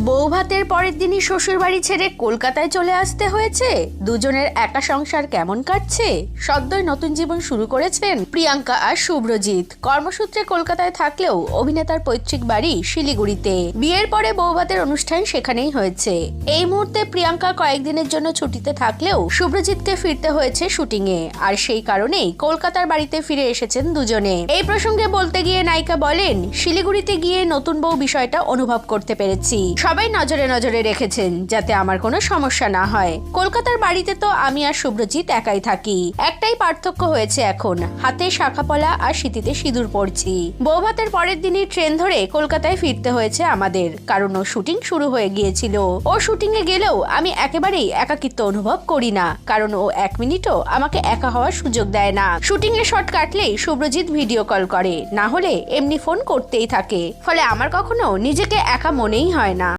বৌভাতের পরের দিনই শ্বশুরবাড়ি ছেড়ে কলকাতায় চলে আসতে হয়েছে। দুজনের একা সংসার কেমন কাটছে? সদ্যই নতুন জীবন শুরু করেছেন প্রিয়াঙ্কা আর শুভ্রজিৎ। কর্মসূত্রে কলকাতায় থাকলেও অভিনেতার পৈতৃক বাড়ি শিলিগুড়িতে। বিয়ের পরে বৌভাতের অনুষ্ঠান সেখানেই হয়েছে। এই মুহূর্তে প্রিয়াঙ্কা কয়েকদিনের জন্য ছুটিতে থাকলেও শুভ্রজিৎকে ফিরতে হয়েছে শুটিং এ, আর সেই কারণেই কলকাতার বাড়িতে ফিরে এসেছেন দুজনে। এই প্রসঙ্গে বলতে গিয়ে নায়িকা বলেন, শিলিগুড়িতে গিয়ে নতুন বউ বিষয়টা অনুভব করতে পেরেছি। সবাই নজরে নজরে রেখেছেন যাতে আমার কোনো সমস্যা না হয়। কলকাতার বাড়িতে তো আমি আর শুভ্রজিৎ একাই থাকি। একটাই পার্থক্য হয়েছে, এখন হাতে শাখাপলা আর সিঁথিতে সিঁদুর পড়ছি। বৌভাতের পরের দিনই ট্রেন ধরে কলকাতায় ফিরতে হয়েছে আমাদের, কারণ ও শুটিং শুরু হয়ে গিয়েছিল। ও শুটিং এ গেলেও আমি একেবারেই একাকিত্ব অনুভব করি না, কারণ ও এক মিনিটও আমাকে একা হওয়ার সুযোগ দেয় না। শুটিং এ শট কাটলেই শুভ্রজিৎ ভিডিও কল করে, না হলে এমনি ফোন করতেই থাকে। ফলে আমার কখনো নিজেকে একা মনেই হয় না।